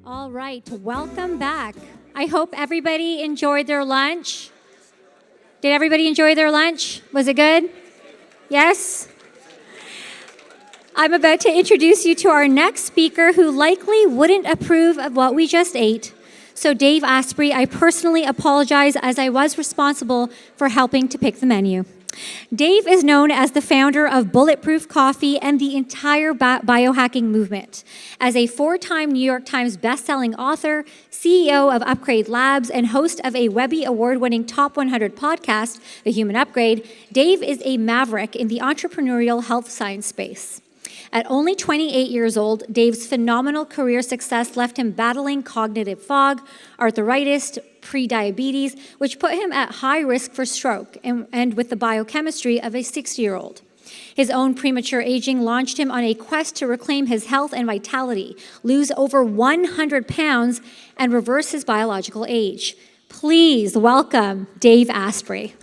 All right, welcome back. I hope everybody enjoyed their lunch. Did everybody enjoy their lunch? Was it good? Yes? I'm about to introduce you to our next speaker who likely wouldn't approve of what we just ate. So Dave Asprey, I personally apologize as I was responsible for helping to pick the menu. Dave is known as the founder of Bulletproof Coffee and the entire biohacking movement. As a 4-time New York Times bestselling author, CEO of Upgrade Labs, and host of a Webby award-winning Top 100 podcast, The Human Upgrade, Dave is a maverick in the entrepreneurial health science space. At only 28 years old, Dave's phenomenal career success left him battling cognitive fog, arthritis, pre-diabetes, which put him at high risk for stroke, and with the biochemistry of a 60-year-old. His own premature aging launched him on a quest to reclaim his health and vitality, lose over 100 pounds, and reverse his biological age. Please welcome Dave Asprey.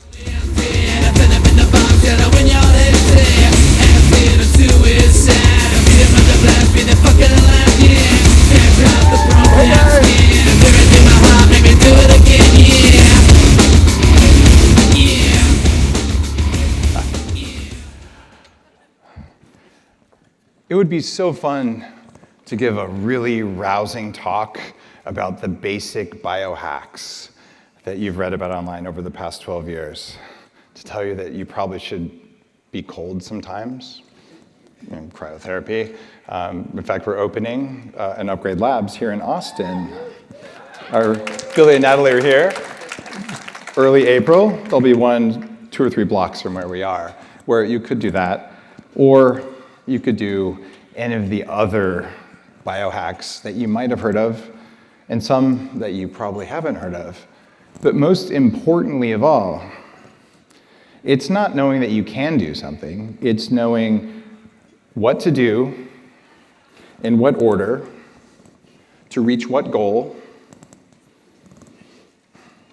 It would be so fun to give a really rousing talk about the basic biohacks that you've read about online over the past 12 years. To tell you that you probably should be cold sometimes, cryotherapy. In fact, we're opening an Upgrade Labs here in Austin. Our Billy and Natalie are here. Early April, there'll be one 2 or 3 blocks from where we are, where you could do that, or you could do any of the other biohacks that you might have heard of, and some that you probably haven't heard of. But most importantly of all, it's not knowing that you can do something, it's knowing what to do, in what order, to reach what goal,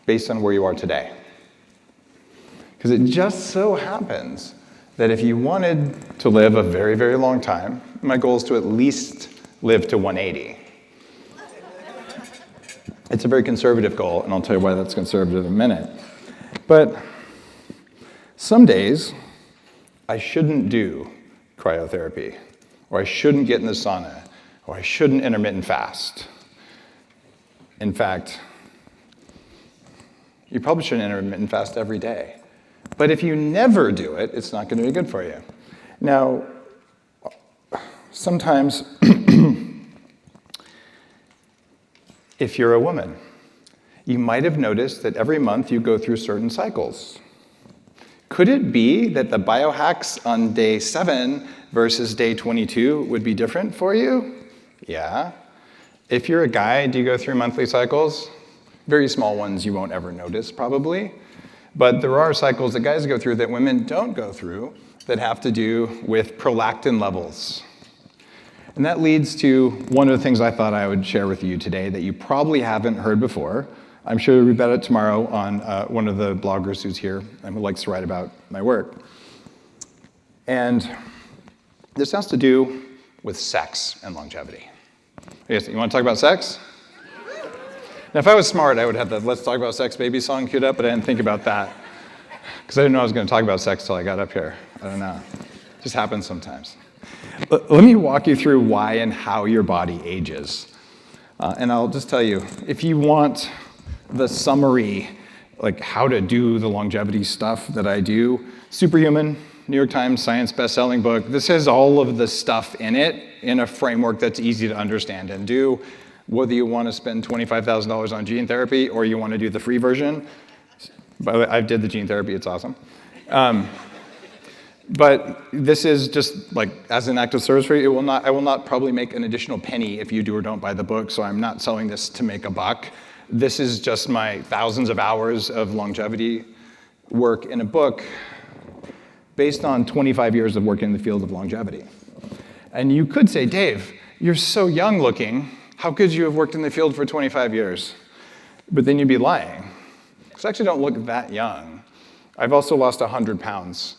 based on where you are today. Because it just so happens that if you wanted to live a very, very long time, my goal is to at least live to 180. It's a very conservative goal, and I'll tell you why that's conservative in a minute. But some days, I shouldn't do cryotherapy, or I shouldn't get in the sauna, or I shouldn't intermittent fast. In fact, you probably shouldn't intermittent fast every day. But if you never do it, it's not going to be good for you. Now, sometimes, if you're a woman, you might have noticed that every month you go through certain cycles. Could it be that the biohacks on day 7 versus day 22 would be different for you? Yeah. If you're a guy, do you go through monthly cycles? Very small ones you won't ever notice, probably. But there are cycles that guys go through that women don't go through that have to do with prolactin levels. And that leads to one of the things I thought I would share with you today that you probably haven't heard before. I'm sure you'll read about it tomorrow on one of the bloggers who's here and who likes to write about my work. And this has to do with sex and longevity. Yes, you want to talk about sex? Now, if I was smart, I would have the Let's Talk About Sex Baby song queued up, but I didn't think about that. Because I didn't know I was going to talk about sex till I got up here. I don't know. It just happens sometimes. But let me walk you through why and how your body ages. And I'll just tell you, if you want the summary, like how to do the longevity stuff that I do, Superhuman, New York Times science best-selling book. This has all of the stuff in it in a framework that's easy to understand and do. Whether you want to spend $25,000 on gene therapy or you want to do the free version. By the way, I did the gene therapy, it's awesome. But this is just like, as an act of service for you, I will not probably make an additional penny if you do or don't buy the book, so I'm not selling this to make a buck. This is just my thousands of hours of longevity work in a book based on 25 years of work in the field of longevity. And you could say, Dave, you're so young looking. How could you have worked in the field for 25 years? But then you'd be lying. Because I actually don't look that young. I've also lost 100 pounds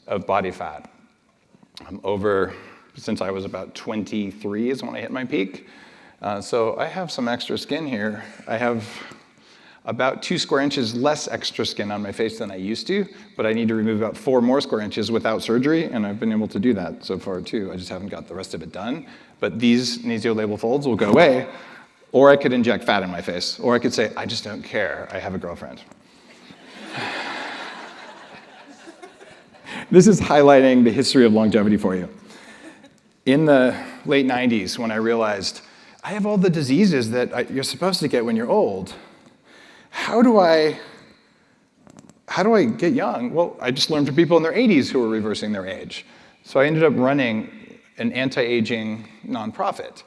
of body fat. I'm over, since I was about 23 is when I hit my peak. So I have some extra skin here. I have about 2 square inches less extra skin on my face than I used to, but I need to remove about 4 more square inches without surgery, and I've been able to do that so far too. I just haven't got the rest of it done. But these nasolabial folds will go away, or I could inject fat in my face, or I could say, I just don't care, I have a girlfriend. This is highlighting the history of longevity for you. In the late 90s, when I realized I have all the diseases that you're supposed to get when you're old, how do I get young? Well, I just learned from people in their 80s who were reversing their age. So I ended up running an anti-aging nonprofit.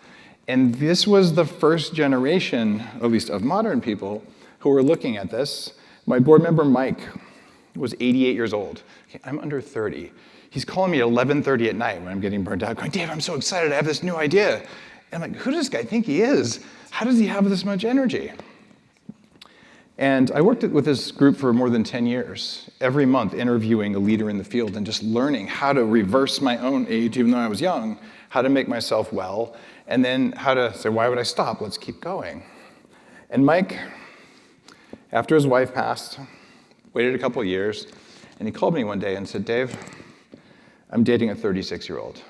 And this was the first generation, at least of modern people, who were looking at this. My board member, Mike, was 88 years old. Okay, I'm under 30. He's calling me at 11:30 at night when I'm getting burned out, going, Dave, I'm so excited, I have this new idea. And I'm like, who does this guy think he is? How does he have this much energy? And I worked with this group for more than 10 years, every month interviewing a leader in the field and just learning how to reverse my own age, even though I was young, how to make myself well, and then how to say, why would I stop? Let's keep going. And Mike, after his wife passed, waited a couple of years, and he called me one day and said, Dave, I'm dating a 36-year-old.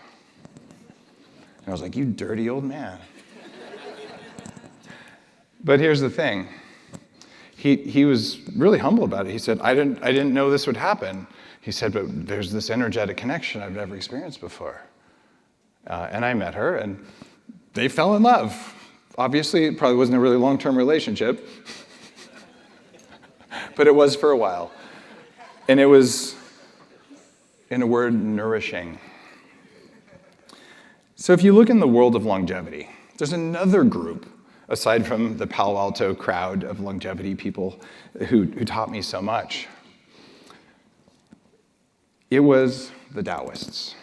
And I was like, you dirty old man. But here's the thing. He was really humble about it. He said, I didn't know this would happen. He said, but there's this energetic connection I've never experienced before. And I met her, and they fell in love. Obviously, it probably wasn't a really long-term relationship, but it was for a while. And it was, in a word, nourishing. So if you look in the world of longevity, there's another group aside from the Palo Alto crowd of longevity people who taught me so much. It was the Taoists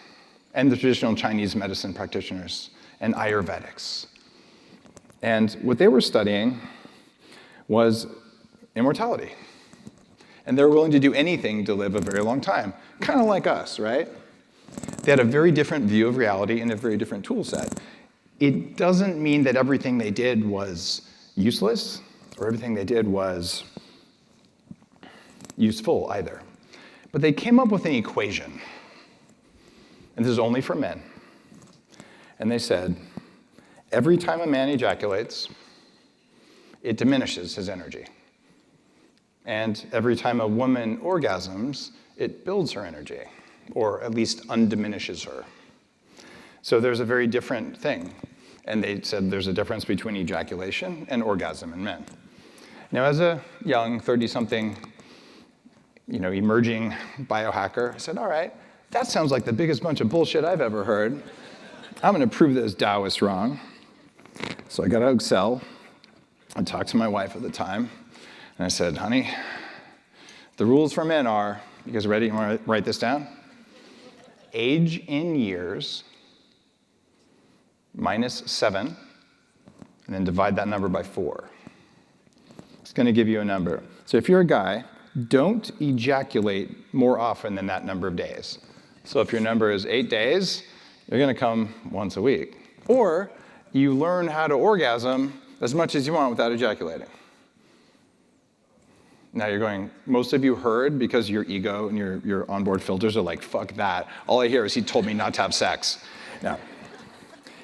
and the traditional Chinese medicine practitioners and Ayurvedics. And what they were studying was immortality. And they were willing to do anything to live a very long time, kind of like us, right? They had a very different view of reality and a very different tool set. It doesn't mean that everything they did was useless or everything they did was useful either. But they came up with an equation, and this is only for men. And they said, every time a man ejaculates, it diminishes his energy. And every time a woman orgasms, it builds her energy, or at least undiminishes her. So there's a very different thing. And they said there's a difference between ejaculation and orgasm in men. Now, as a young 30-something, emerging biohacker, I said, all right, that sounds like the biggest bunch of bullshit I've ever heard. I'm going to prove this Taoist wrong. So I got out Excel. I talked to my wife at the time. And I said, honey, the rules for men are, you guys ready? You want to write this down? Age in years minus 7, and then divide that number by 4. It's going to give you a number. So if you're a guy, don't ejaculate more often than that number of days. So if your number is 8 days, you're going to come once a week. Or you learn how to orgasm as much as you want without ejaculating. Now you're going, most of you heard because your ego and your onboard filters are like, fuck that. All I hear is he told me not to have sex. Now,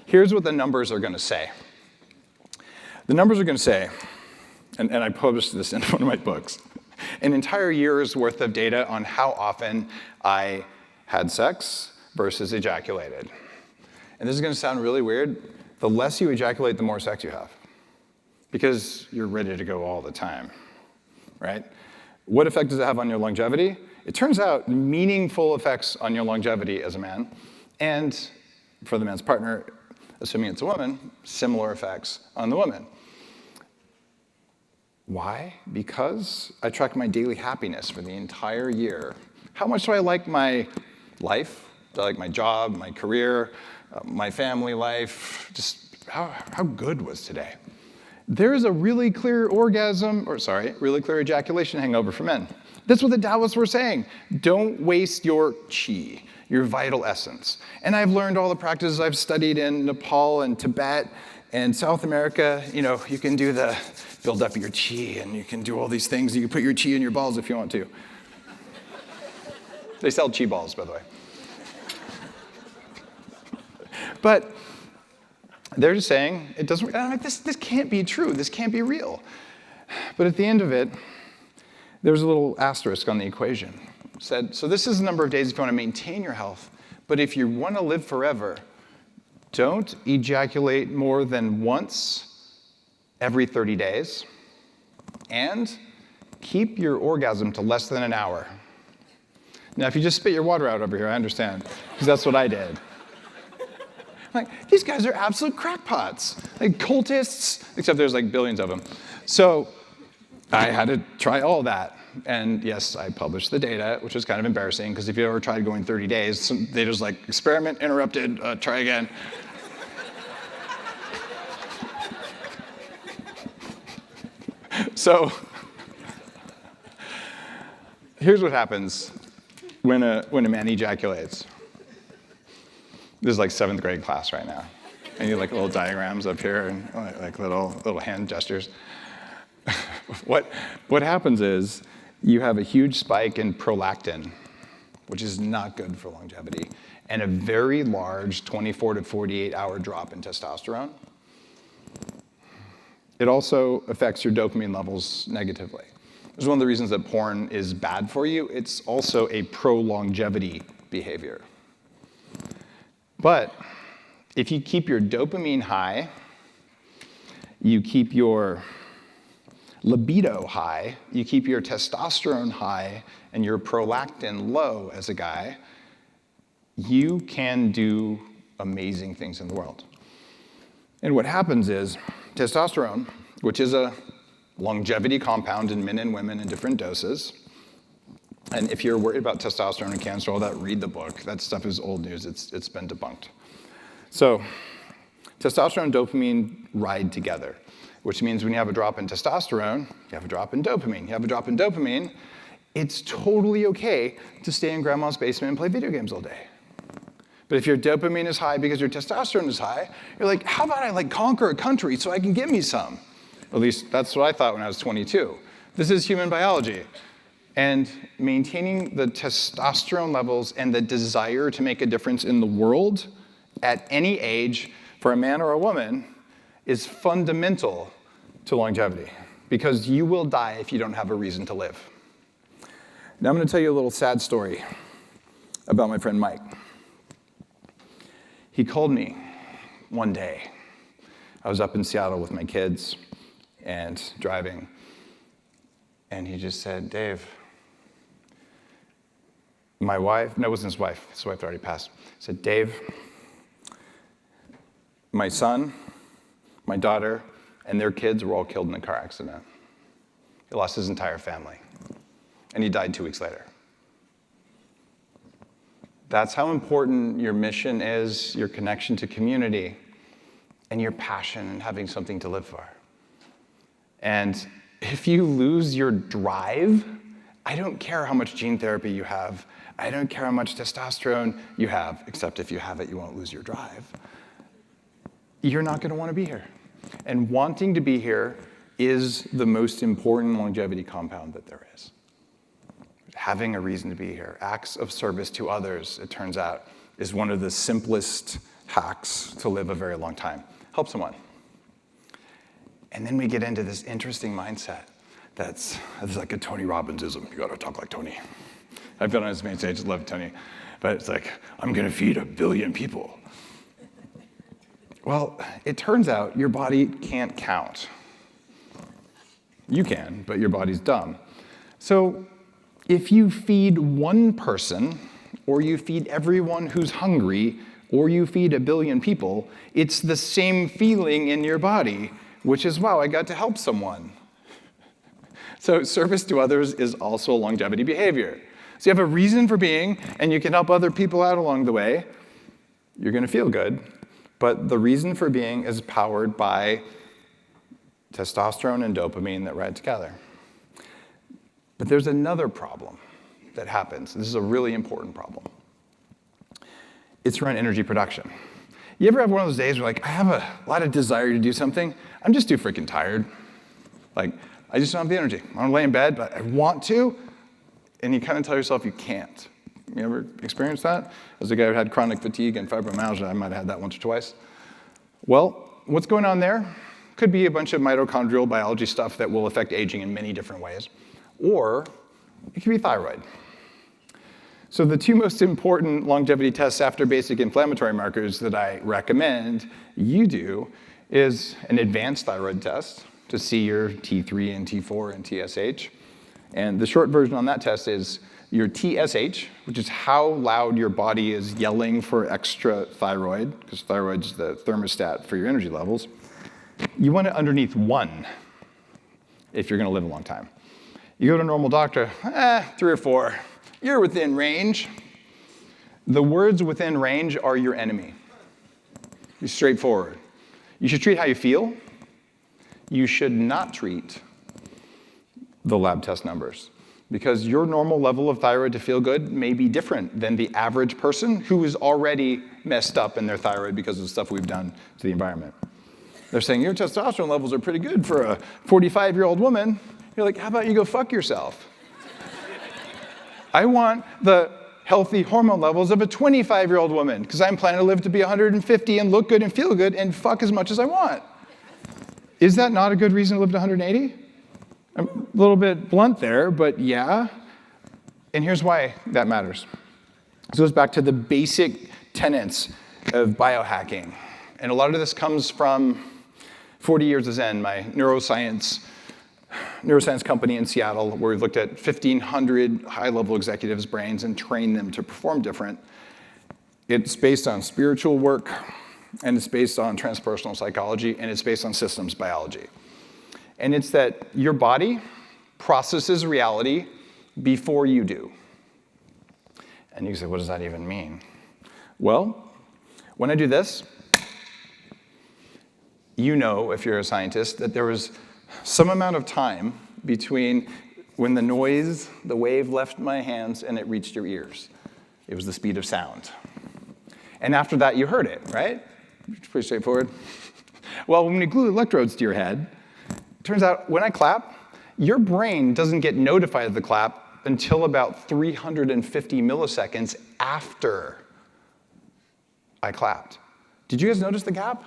here's what the numbers are going to say. The numbers are going to say, and I published this in one of my books, an entire year's worth of data on how often I had sex versus ejaculated. And this is going to sound really weird. The less you ejaculate, the more sex you have, because you're ready to go all the time, right? What effect does it have on your longevity? It turns out meaningful effects on your longevity as a man, and for the man's partner, assuming it's a woman, similar effects on the woman. Why? Because I track my daily happiness for the entire year. How much do I like my life? Do I like my job, my career, my family life? Just how good was today? There is a really clear really clear ejaculation hangover for men. That's what the Taoists were saying. Don't waste your qi, your vital essence. And I've learned all the practices I've studied in Nepal and Tibet In South America, you can do the build up your chi, and you can do all these things. You can put your chi in your balls if you want to. They sell chi balls, by the way. But they're just saying, it doesn't, I'm like, this can't be true. This can't be real. But at the end of it, there's a little asterisk on the equation. It said, so this is the number of days if you want to maintain your health. But if you want to live forever, don't ejaculate more than once every 30 days. And keep your orgasm to less than an hour. Now, if you just spit your water out over here, I understand, because that's what I did. Like, these guys are absolute crackpots, like cultists, except there's like billions of them. So I had to try all that. And yes, I published the data, which was kind of embarrassing, because if you ever tried going 30 days, they just like, experiment interrupted, try again. So here's what happens when a man ejaculates. This is like 7th grade class right now. And you like little diagrams up here and like little hand gestures. What happens is you have a huge spike in prolactin, which is not good for longevity, and a very large 24 to 48 hour drop in testosterone. It also affects your dopamine levels negatively. This is one of the reasons that porn is bad for you. It's also a pro-longevity behavior. But if you keep your dopamine high, you keep your libido high, you keep your testosterone high, and your prolactin low as a guy, you can do amazing things in the world. And what happens is testosterone, which is a longevity compound in men and women in different doses, and if you're worried about testosterone and cancer, all that, read the book. That stuff is old news. It's been debunked. So testosterone and dopamine ride together, which means when you have a drop in testosterone, you have a drop in dopamine. You have a drop in dopamine, it's totally okay to stay in grandma's basement and play video games all day. But if your dopamine is high because your testosterone is high, you're like, how about I conquer a country so I can get me some? At least that's what I thought when I was 22. This is human biology. And maintaining the testosterone levels and the desire to make a difference in the world at any age for a man or a woman is fundamental to longevity, because you will die if you don't have a reason to live. Now I'm going to tell you a little sad story about my friend Mike. He called me one day. I was up in Seattle with my kids and driving, and he just said, Dave, my wife, no, it wasn't his wife had already passed, said, Dave, my son, my daughter, and their kids were all killed in a car accident. He lost his entire family, and he died 2 weeks later. That's how important your mission is, your connection to community, and your passion and having something to live for. And if you lose your drive, I don't care how much gene therapy you have, I don't care how much testosterone you have, except if you have it, you won't lose your drive. You're not going to want to be here. And wanting to be here is the most important longevity compound that there is. Having a reason to be here. Acts of service to others, it turns out, is one of the simplest hacks to live a very long time. Help someone. And then we get into this interesting mindset that's like a Tony Robbinsism. You got to talk like Tony. I've been on his main stage, love Tony. But it's like, I'm going to feed 1 billion people. Well, it turns out your body can't count. You can, but your body's dumb. So if you feed one person, or you feed everyone who's hungry, or you feed 1 billion people, it's the same feeling in your body, which is, wow, I got to help someone. So service to others is also a longevity behavior. So you have a reason for being, and you can help other people out along the way. You're going to feel good. But the reason for being is powered by testosterone and dopamine that ride together. But there's another problem that happens. This is a really important problem. It's around energy production. You ever have one of those days where I have a lot of desire to do something, I'm just too freaking tired. I just don't have the energy. I want to lay in bed, but I want to, and you kind of tell yourself you can't. You ever experienced that? As a guy who had chronic fatigue and fibromyalgia, I might have had that once or twice. Well, what's going on there? Could be a bunch of mitochondrial biology stuff that will affect aging in many different ways. Or it could be thyroid. So the two most important longevity tests after basic inflammatory markers that I recommend you do is an advanced thyroid test to see your T3 and T4 and TSH. And the short version on that test is your TSH, which is how loud your body is yelling for extra thyroid, because thyroid is the thermostat for your energy levels. You want it underneath 1 if you're going to live a long time. You go to a normal doctor, 3 or 4. You're within range. The words within range are your enemy. Be straightforward. You should treat how you feel. You should not treat the lab test numbers, because your normal level of thyroid to feel good may be different than the average person who is already messed up in their thyroid because of the stuff we've done to the environment. They're saying your testosterone levels are pretty good for a 45-year-old woman. You're like, how about you go fuck yourself? I want the healthy hormone levels of a 25-year-old woman, because I'm planning to live to be 150 and look good and feel good and fuck as much as I want. Is that not a good reason to live to 180? I'm a little bit blunt there, but yeah. And here's why that matters. This goes back to the basic tenets of biohacking. And a lot of this comes from 40 Years of Zen, my neuroscience company in Seattle, where we've looked at 1,500 high-level executives' brains and trained them to perform different. It's based on spiritual work, and it's based on transpersonal psychology, and it's based on systems biology. And it's that your body processes reality before you do. And you say, what does that even mean? Well, when I do this, you know, if you're a scientist, that there was some amount of time between when the wave left my hands and it reached your ears. It was the speed of sound. And after that, you heard it, right? It's pretty straightforward. Well, when we glue electrodes to your head, it turns out when I clap, your brain doesn't get notified of the clap until about 350 milliseconds after I clapped. Did you guys notice the gap?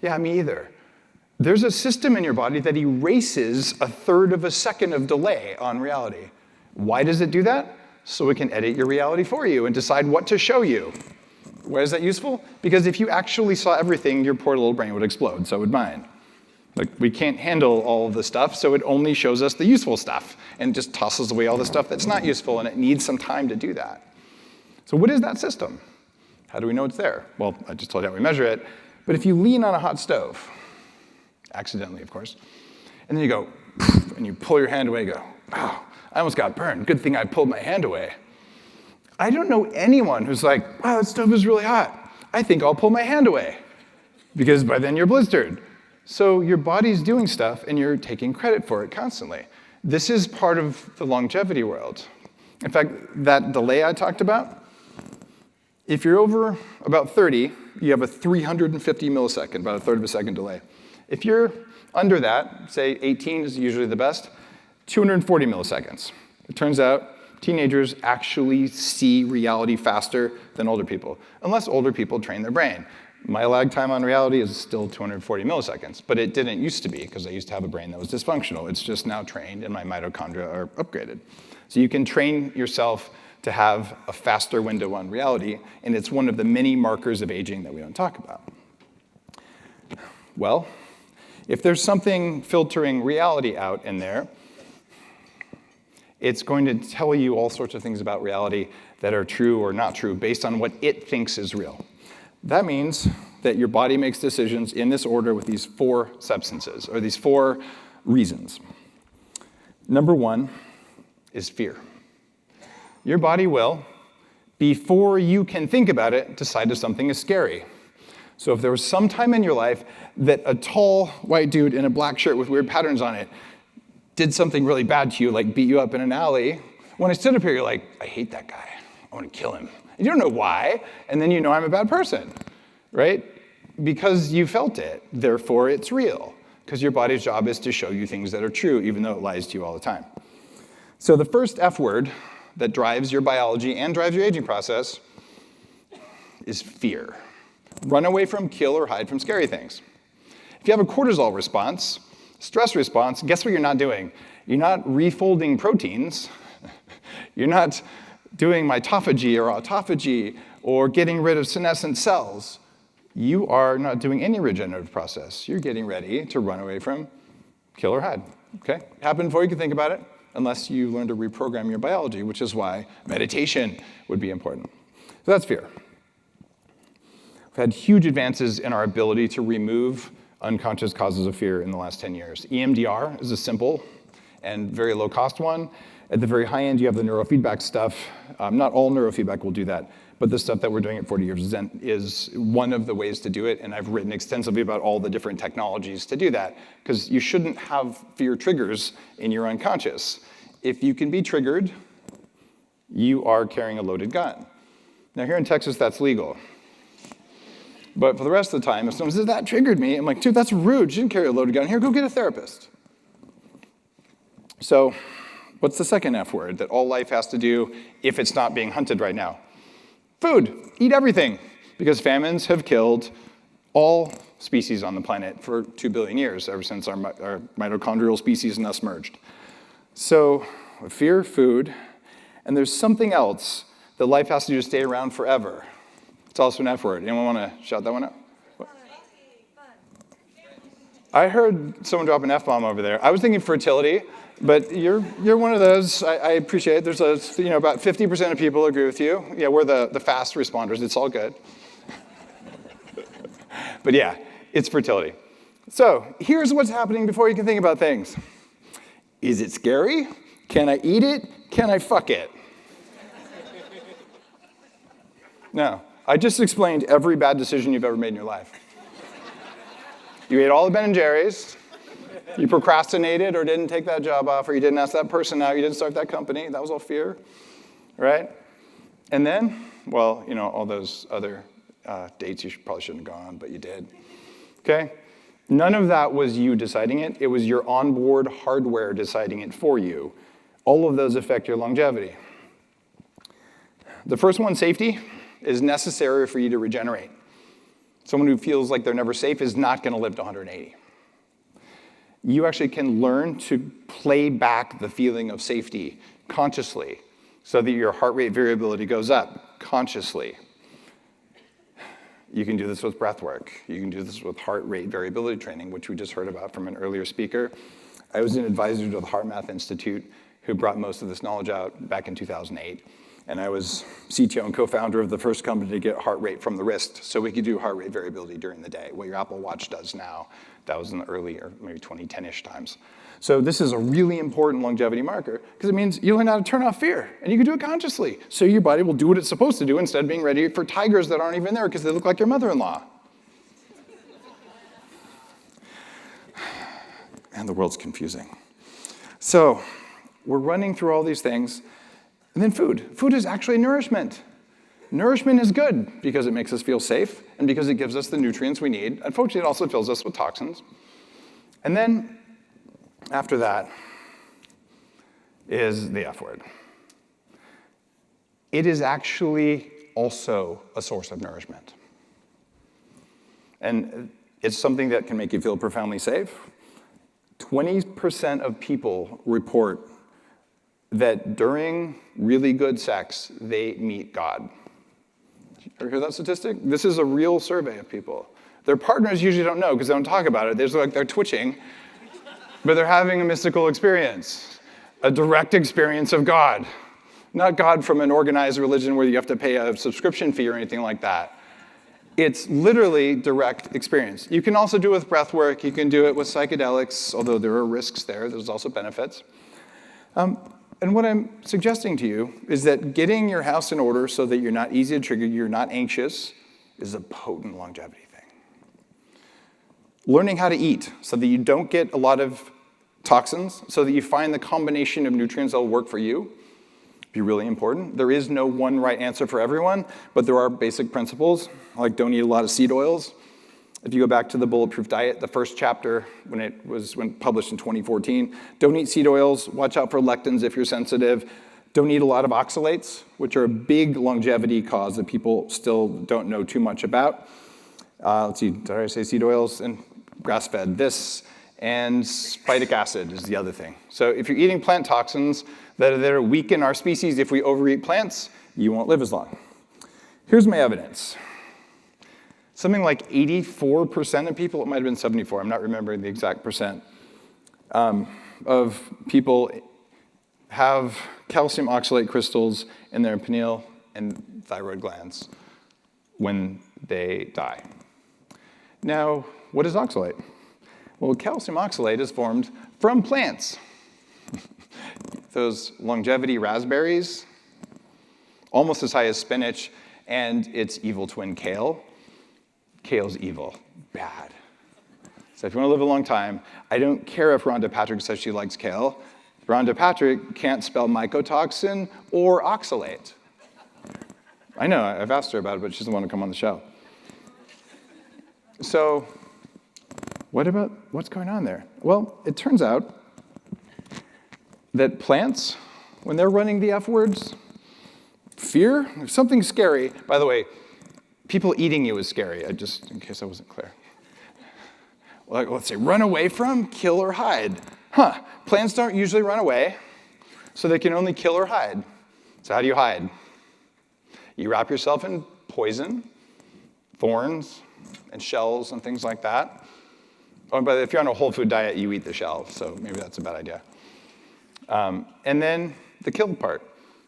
Yeah, me either. There's a system in your body that erases 1/3 of a second of delay on reality. Why does it do that? So it can edit your reality for you and decide what to show you. Why is that useful? Because if you actually saw everything, your poor little brain would explode, so would mine. We can't handle all of the stuff, so it only shows us the useful stuff and just tosses away all the stuff that's not useful, and it needs some time to do that. So what is that system? How do we know it's there? Well, I just told you how we measure it. But if you lean on a hot stove, accidentally, of course, and then you go, and you pull your hand away, you go, oh, I almost got burned. Good thing I pulled my hand away. I don't know anyone who's like, wow, that stove is really hot. I think I'll pull my hand away. Because by then you're blistered. So your body's doing stuff, and you're taking credit for it constantly. This is part of the longevity world. In fact, that delay I talked about, if you're over about 30, you have a 350 millisecond, about 1/3 of a second delay. If you're under that, say 18 is usually the best, 240 milliseconds. It turns out teenagers actually see reality faster than older people, unless older people train their brain. My lag time on reality is still 240 milliseconds, but it didn't used to be, because I used to have a brain that was dysfunctional. It's just now trained, and my mitochondria are upgraded. So you can train yourself to have a faster window on reality, and it's one of the many markers of aging that we don't talk about. Well, if there's something filtering reality out in there, it's going to tell you all sorts of things about reality that are true or not true based on what it thinks is real. That means that your body makes decisions in this order with these 4 substances, or these 4 reasons. Number 1 is fear. Your body will, before you can think about it, decide if something is scary. So if there was some time in your life that a tall white dude in a black shirt with weird patterns on it did something really bad to you, like beat you up in an alley, when I stood up here, you're like, I hate that guy. I want to kill him. And you don't know why, and then you know I'm a bad person. right? Because you felt it, therefore it's real. Because your body's job is to show you things that are true, even though it lies to you all the time. So the first F word that drives your biology and drives your aging process is fear. Run away from, kill, or hide from scary things. If you have a cortisol response, stress response, guess what you're not doing? You're not refolding proteins. You're not doing mitophagy or autophagy or getting rid of senescent cells. You are not doing any regenerative process. You're getting ready to run away from, kill, or hide. Okay? Happened before you can think about it, unless you learn to reprogram your biology, which is why meditation would be important. So that's fear. We've had huge advances in our ability to remove unconscious causes of fear in the last 10 years. EMDR is a simple and very low-cost one. At the very high end, you have the neurofeedback stuff. Not all neurofeedback will do that, but the stuff that we're doing at 40 Years Zen is one of the ways to do it, and I've written extensively about all the different technologies to do that, because you shouldn't have fear triggers in your unconscious. If you can be triggered, you are carrying a loaded gun. Now, here in Texas, that's legal. But for the rest of the time, if someone says, that triggered me, I'm like, dude, that's rude. You shouldn't carry a loaded gun. Here, go get a therapist. So what's the second F word that all life has to do if it's not being hunted right now? Food. Eat everything. Because famines have killed all species on the planet for 2 billion years, ever since our mitochondrial species and us merged. So fear, food, and there's something else that life has to do to stay around forever. It's also an F word. Anyone want to shout that one out? I heard someone drop an F-bomb over there. I was thinking fertility, but you're one of those. I appreciate it. There's about 50% of people agree with you. Yeah, we're the fast responders. It's all good. But yeah, it's fertility. So here's what's happening before you can think about things. Is it scary? Can I eat it? Can I fuck it? No. I just explained every bad decision you've ever made in your life. You ate all the Ben & Jerry's. You procrastinated or didn't take that job off, or you didn't ask that person out. You didn't start that company. That was all fear, right? And then, well, all those other dates you probably shouldn't have gone, but you did. Okay? None of that was you deciding it. It was your onboard hardware deciding it for you. All of those affect your longevity. The first one, safety, is necessary for you to regenerate. Someone who feels like they're never safe is not going to live to 180. You actually can learn to play back the feeling of safety consciously so that your heart rate variability goes up consciously. You can do this with breath work. You can do this with heart rate variability training, which we just heard about from an earlier speaker. I was an advisor to the Heart Math Institute who brought most of this knowledge out back in 2008. And I was CTO and co-founder of the first company to get heart rate from the wrist, so we could do heart rate variability during the day, what your Apple Watch does now. That was in the early, or maybe 2010-ish times. So this is a really important longevity marker, because it means you learn how to turn off fear, and you can do it consciously. So your body will do what it's supposed to do instead of being ready for tigers that aren't even there because they look like your mother-in-law. And the world's confusing. So we're running through all these things. And then food. Food is actually nourishment. Nourishment is good because it makes us feel safe and because it gives us the nutrients we need. Unfortunately, it also fills us with toxins. And then after that is the F word. It is actually also a source of nourishment. And it's something that can make you feel profoundly safe. 20% of people report that during really good sex, they meet God. Ever hear that statistic? This is a real survey of people. Their partners usually don't know because they don't talk about it. They're twitching, but they're having a mystical experience, a direct experience of God. Not God from an organized religion where you have to pay a subscription fee or anything like that. It's literally direct experience. You can also do it with breath work. You can do it with psychedelics, although there are risks there. There's also benefits. And what I'm suggesting to you is that getting your house in order so that you're not easy to trigger, you're not anxious, is a potent longevity thing. Learning how to eat so that you don't get a lot of toxins, so that you find the combination of nutrients that will work for you, be really important. There is no one right answer for everyone, but there are basic principles, like don't eat a lot of seed oils. If you go back to the Bulletproof Diet, the first chapter, when published in 2014, don't eat seed oils, watch out for lectins if you're sensitive, don't eat a lot of oxalates, which are a big longevity cause that people still don't know too much about. Let's see, did I say seed oils? And grass-fed, this, and phytic acid is the other thing. So if you're eating plant toxins that are weaken our species, if we overeat plants, you won't live as long. Here's my evidence. Something like 84% of people, it might have been 74, I'm not remembering the exact percent, of people have calcium oxalate crystals in their pineal and thyroid glands when they die. Now, what is oxalate? Well, calcium oxalate is formed from plants. Those longevity raspberries, almost as high as spinach, and its evil twin kale. Kale's evil, bad. So if you want to live a long time, I don't care if Rhonda Patrick says she likes kale. Rhonda Patrick can't spell mycotoxin or oxalate. I know, I've asked her about it, but she doesn't want to come on the show. So what's going on there? Well, it turns out that plants, when they're running the F words, fear, if something's scary, by the way, people eating you is scary, in case I wasn't clear. Like, let's say, run away from, kill or hide. Plants don't usually run away, so they can only kill or hide. So how do you hide? You wrap yourself in poison, thorns, and shells and things like that. Oh, but if you're on a whole food diet, you eat the shell, so maybe that's a bad idea. And then the kill part.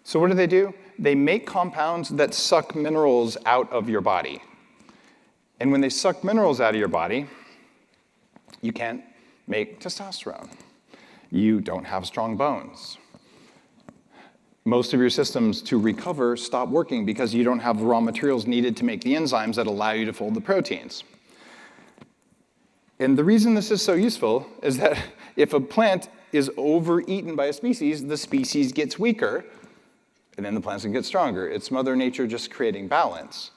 So what do? They make compounds that suck minerals out of your body. And when they suck minerals out of your body, you can't make testosterone. You don't have strong bones. Most of your systems to recover stop working because you don't have the raw materials needed to make the enzymes that allow you to fold the proteins. And the reason this is so useful is that if a plant is overeaten by a species, the species gets weaker, and then the plants can get stronger. It's Mother Nature just creating balance.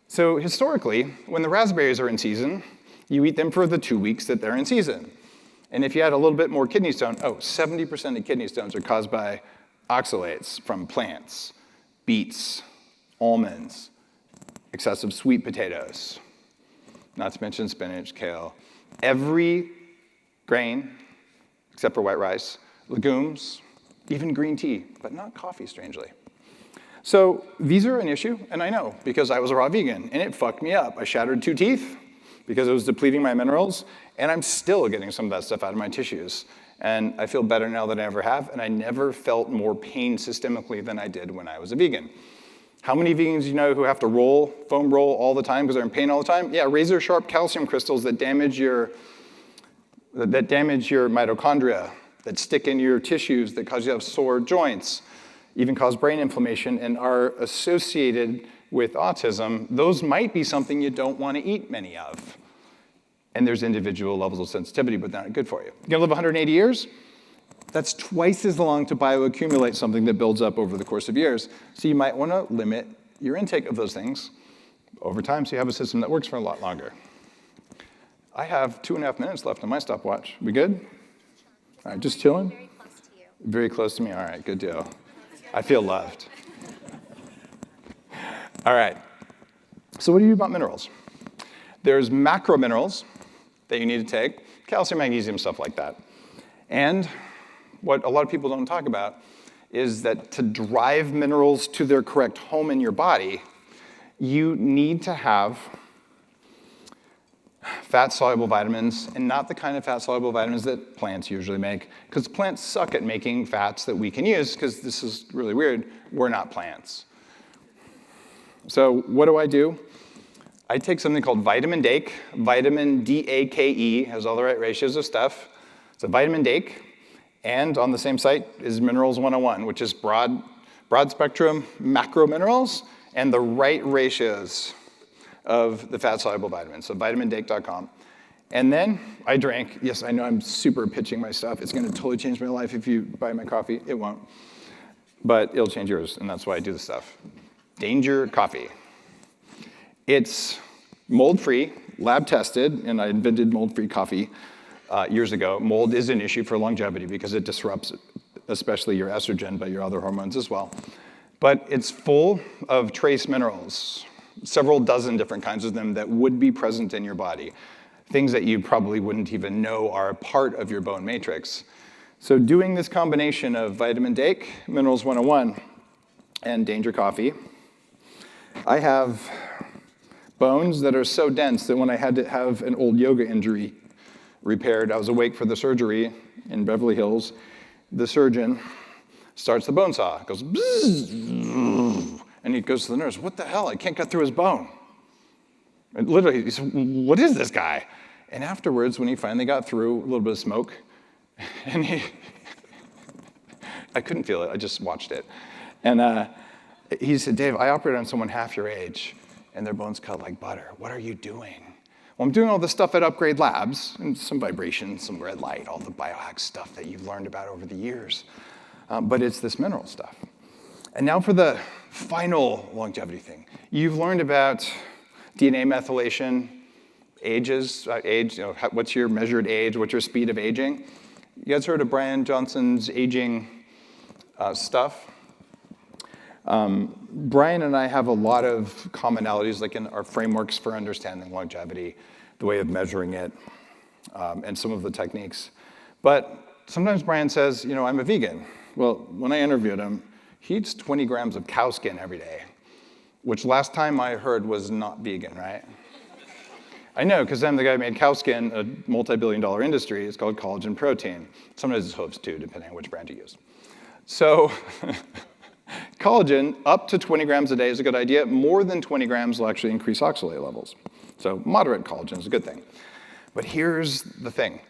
So historically, when the raspberries are in season, you eat them for the 2 weeks that they're in season. And if you add a little bit more kidney stone, 70% of kidney stones are caused by oxalates from plants, beets, almonds, excessive sweet potatoes, not to mention spinach, kale. Every grain, except for white rice, legumes, even green tea, but not coffee, strangely. So these are an issue, and I know, because I was a raw vegan, and it fucked me up. I shattered 2 teeth because it was depleting my minerals, and I'm still getting some of that stuff out of my tissues. And I feel better now than I ever have, and I never felt more pain systemically than I did when I was a vegan. How many vegans you know who have to foam roll all the time because they're in pain all the time? Yeah, razor sharp calcium crystals that damage your mitochondria, that stick in your tissues, that cause you to have sore joints, even cause brain inflammation, and are associated with autism. Those might be something you don't want to eat many of. And there's individual levels of sensitivity, but they're not good for you. You're gonna live 180 years? That's twice as long to bioaccumulate something that builds up over the course of years. So you might want to limit your intake of those things over time so you have a system that works for a lot longer. I have 2.5 minutes left on my stopwatch. We good? All right, just chilling? Very close to you. Very close to me. All right, good deal. I feel loved. All right. So what do you do about minerals? There's macro minerals that you need to take, calcium, magnesium, stuff like that. And what a lot of people don't talk about is that to drive minerals to their correct home in your body, you need to have fat-soluble vitamins, and not the kind of fat-soluble vitamins that plants usually make, because plants suck at making fats that we can use, because this is really weird, we're not plants. So what do? I take something called vitamin DAKE, vitamin D-A-K-E, has all the right ratios of stuff. It's a vitamin DAKE, and on the same site is Minerals 101, which is broad spectrum macro minerals and the right ratios of the fat-soluble vitamins, so vitamindake.com. And then I drank, yes, I know I'm super pitching my stuff. It's gonna totally change my life if you buy my coffee. It won't. but it'll change yours, and that's why I do this stuff. Danger Coffee. It's mold-free, lab-tested, and I invented mold-free coffee years ago. Mold is an issue for longevity because it disrupts especially your estrogen, but your other hormones as well. But it's full of trace minerals, several dozen different kinds of them that would be present in your body, things that you probably wouldn't even know are a part of your bone matrix. So doing this combination of vitamin D, Minerals 101, and Danger Coffee, I have bones that are so dense that when I had to have an old yoga injury repaired, I was awake for the surgery in Beverly Hills. The surgeon starts the bone saw, goes bzzz, and he goes to the nurse, what the hell, I can't cut through his bone. And literally, he said, what is this guy? And afterwards, when he finally got through, a little bit of smoke, and I couldn't feel it, I just watched it. And he said, Dave, I operated on someone half your age, and their bones cut like butter. What are you doing? Well, I'm doing all this stuff at Upgrade Labs, and some vibration, some red light, all the biohack stuff that you've learned about over the years. But it's this mineral stuff. And now for the final longevity thing. You've learned about DNA methylation, age, what's your measured age, what's your speed of aging. You guys heard of Brian Johnson's aging stuff? Brian and I have a lot of commonalities, like in our frameworks for understanding longevity, the way of measuring it, and some of the techniques. But sometimes Brian says, I'm a vegan. Well, when I interviewed him, he eats 20 grams of cow skin every day, which last time I heard was not vegan, right? I know, because I'm the guy who made cow skin a multi-billion-dollar industry. It's called collagen protein. Sometimes it's hooves, too, depending on which brand you use. So collagen, up to 20 grams a day is a good idea. More than 20 grams will actually increase oxalate levels. So moderate collagen is a good thing. But here's the thing.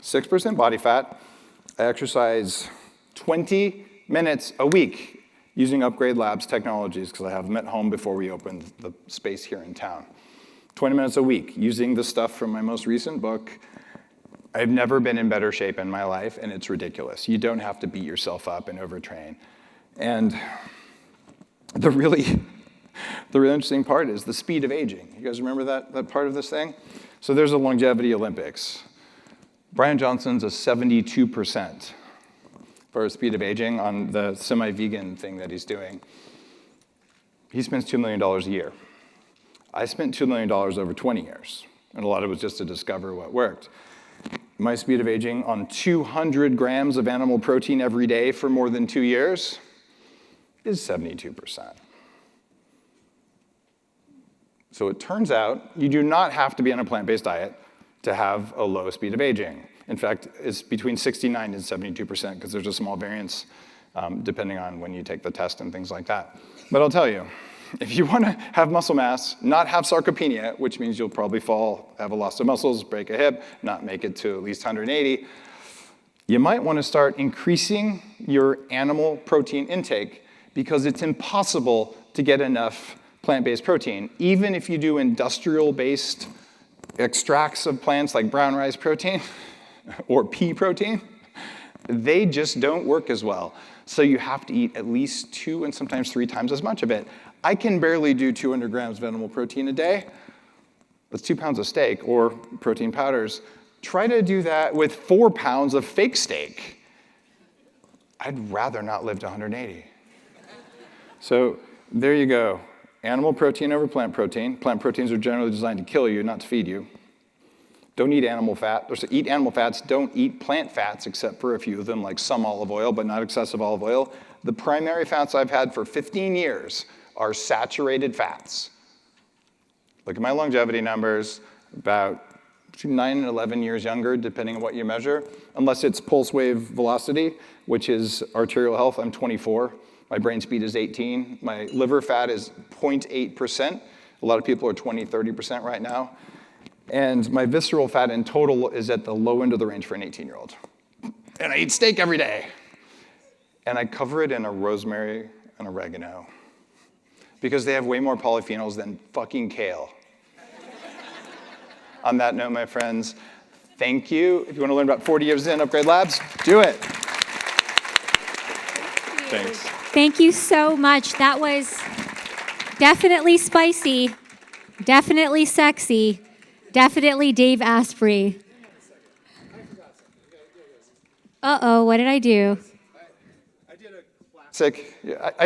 6% body fat. I exercise 20 minutes a week using Upgrade Labs technologies, because I have them at home before we opened the space here in town. 20 minutes a week using the stuff from my most recent book. I've never been in better shape in my life, and it's ridiculous. You don't have to beat yourself up and overtrain. And the really interesting part is the speed of aging. You guys remember that part of this thing? So there's a longevity Olympics. Brian Johnson's a 72% for speed of aging on the semi-vegan thing that he's doing. He spends $2 million a year. I spent $2 million over 20 years, and a lot of it was just to discover what worked. My speed of aging on 200 grams of animal protein every day for more than 2 years is 72%. So it turns out you do not have to be on a plant-based diet to have a low speed of aging. In fact, it's between 69 and 72% because there's a small variance depending on when you take the test and things like that. But I'll tell you, if you want to have muscle mass, not have sarcopenia, which means you'll probably fall, have a loss of muscles, break a hip, not make it to at least 180, you might want to start increasing your animal protein intake because it's impossible to get enough plant-based protein. Even if you do industrial-based extracts of plants like brown rice protein or pea protein, they just don't work as well. So you have to eat at least 2 and sometimes 3 times as much of it. I can barely do 200 grams of animal protein a day. That's 2 pounds of steak or protein powders. Try to do that with 4 pounds of fake steak. I'd rather not live to 180. So there you go. Animal protein over plant protein. Plant proteins are generally designed to kill you, not to feed you. Don't eat animal fat. Or so eat animal fats. Don't eat plant fats, except for a few of them, like some olive oil, but not excessive olive oil. The primary fats I've had for 15 years are saturated fats. Look at my longevity numbers, about between 9 and 11 years younger, depending on what you measure, unless it's pulse wave velocity, which is arterial health. I'm 24. My brain speed is 18. My liver fat is 0.8%. A lot of people are 20, 30% right now. And my visceral fat in total is at the low end of the range for an 18-year-old. And I eat steak every day. And I cover it in a rosemary and oregano because they have way more polyphenols than fucking kale. On that note, my friends, thank you. If you want to learn about 40 years in Upgrade Labs, do it. Thank you. Thanks. Thank you so much. That was definitely spicy, definitely sexy, definitely Dave Asprey. Uh-oh, what did I do? I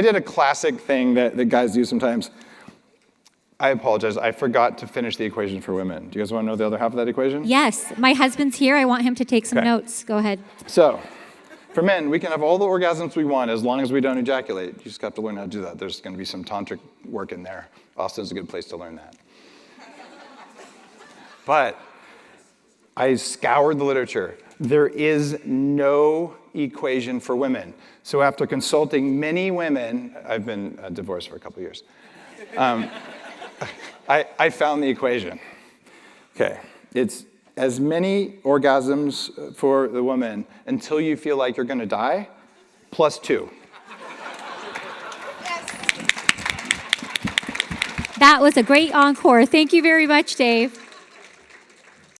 did a classic thing that guys do sometimes. I apologize. I forgot to finish the equation for women. Do you guys want to know the other half of that equation? Yes, my husband's here. I want him to take some Okay. notes. Go ahead. So, for men, we can have all the orgasms we want as long as we don't ejaculate. You just have to learn how to do that. There's going to be some tantric work in there. Austin's a good place to learn that. But I scoured the literature. There is no equation for women. So after consulting many women, I've been divorced for a couple years, I found the equation. Okay, it's as many orgasms for the woman until you feel like you're going to die, plus 2. That was a great encore. Thank you very much, Dave.